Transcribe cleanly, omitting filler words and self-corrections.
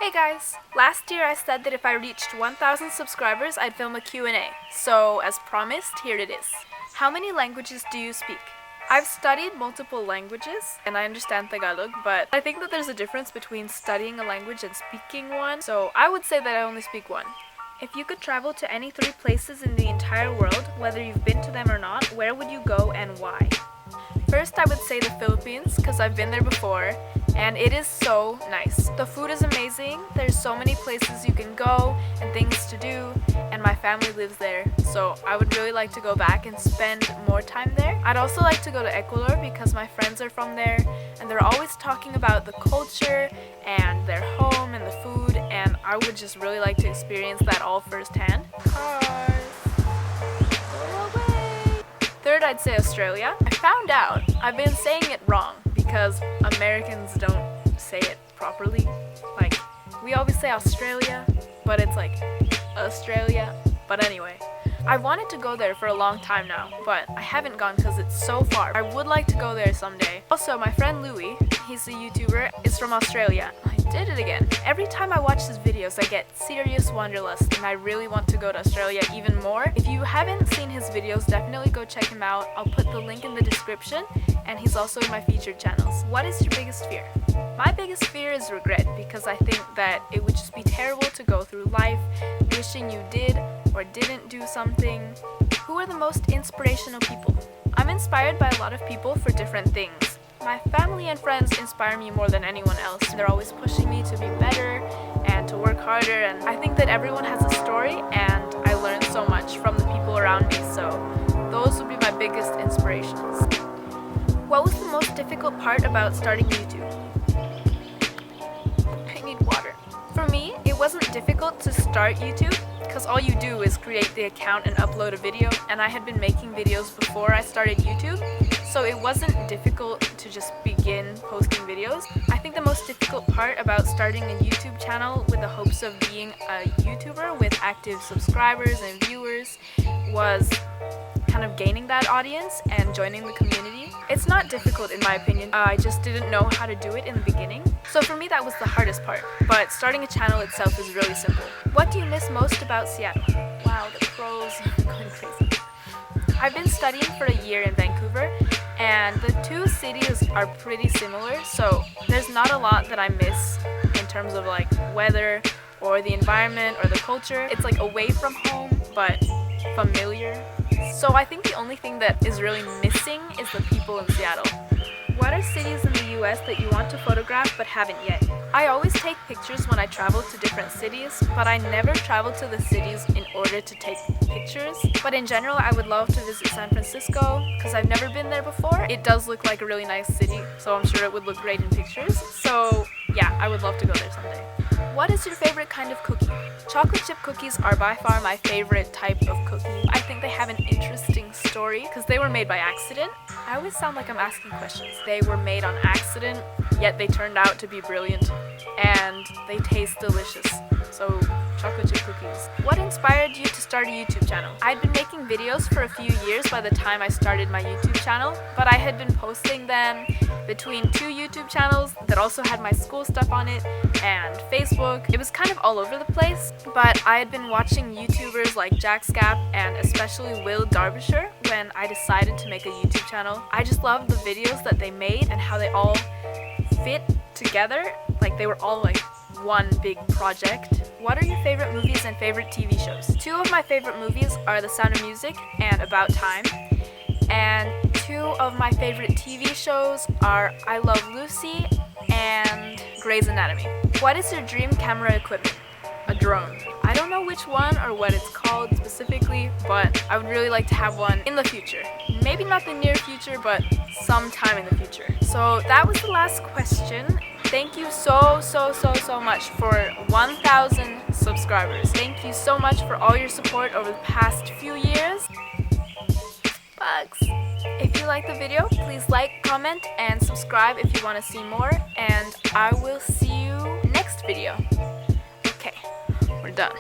Hey guys! Last year I said that if I reached 1,000 subscribers I'd film a Q&A, so as promised, here it is. How many languages do you speak? I've studied multiple languages, and I understand Tagalog, but I think that there's a difference between studying a language and speaking one, so I would say that I only speak one. If you could travel to any 3 places in the entire world, whether you've been to them or not, where would you go and why? First, I would say the Philippines, because I've been there before, and it is so nice. The food is amazing, there's so many places you can go and things to do, and my family lives there, so I would really like to go back and spend more time there. I'd also like to go to Ecuador because my friends are from there, and they're always talking about the culture and their home and the food, and I would just really like to experience that all firsthand. Cars. Go away. Third, I'd say Australia. I found out I've been saying it wrong because Americans don't say it properly. Like, we always say Australia, but it's like Australia. But anyway, I wanted to go there for a long time now, but I haven't gone because it's so far. I would like to go there someday. Also, my friend Louis, he's a YouTuber, is from Australia. I did it again. Every time I watch his videos, I get serious wanderlust, and I really want to go to Australia even more. If you haven't seen his videos, definitely go check him out. I'll put the link in the description, and he's also in my featured channels. What is your biggest fear? My biggest fear is regret, because I think that it would just be terrible to go through life wishing you did or didn't do something. Who are the most inspirational people? I'm inspired by a lot of people for different things. My family and friends inspire me more than anyone else. They're always pushing me to be better and to work harder, and I think that everyone has a story, and I learn so much from the people around me, so those would be my biggest inspirations. What was the most difficult part about starting YouTube? I need water. For me, it wasn't difficult to start YouTube because all you do is create the account and upload a video, and I had been making videos before I started YouTube, so it wasn't difficult to just begin posting videos. I think the most difficult part about starting a YouTube channel with the hopes of being a YouTuber with active subscribers and viewers was kind of gaining that audience and joining the community. It's not difficult in my opinion, I just didn't know how to do it in the beginning. So for me that was the hardest part, but starting a channel itself is really simple. What do you miss most about Seattle? Wow, the pros, I'm going crazy. I've been studying for a year in Vancouver, and the two cities are pretty similar, so there's not a lot that I miss in terms of like weather or the environment or the culture. It's like away from home, but familiar. So I think the only thing that is really missing is the people in Seattle. What are cities in the US that you want to photograph but haven't yet? I always take pictures when I travel to different cities, but I never travel to the cities in order to take pictures. But in general, I would love to visit San Francisco because I've never been there before. It does look like a really nice city, so I'm sure it would look great in pictures. So yeah, I would love to go there someday. What is your favorite kind of cookie? Chocolate chip cookies are by far my favorite type of cookie. I think they have an interesting story because they were made by accident. I always sound like I'm asking questions. They were made on accident, yet they turned out to be brilliant, and they taste delicious. So, chocolate chip cookies. What inspired you to start a YouTube channel? I'd been making videos for a few years by the time I started my YouTube channel, but I had been posting them between 2 YouTube channels that also had my school stuff on it, and Facebook. It was kind of all over the place, but I had been watching YouTubers like Jack Scap and especially Will Derbyshire when I decided to make a YouTube channel. I just loved the videos that they made and how they all fit together, like they were all like one big project. What are your favorite movies and favorite TV shows? 2 of my favorite movies are The Sound of Music and About Time, and 2 of my favorite TV shows are I Love Lucy and Grey's Anatomy. What is your dream camera equipment? A drone. I don't know which one or what it's called specifically, but I would really like to have one in the future. Maybe not the near future, but sometime in the future. So that was the last question. Thank you so much for 1,000 subscribers. Thank you so much for all your support over the past few years. Bugs. If you like the video, please like, comment, and subscribe if you want to see more, and I will see you next video. Okay, we're done.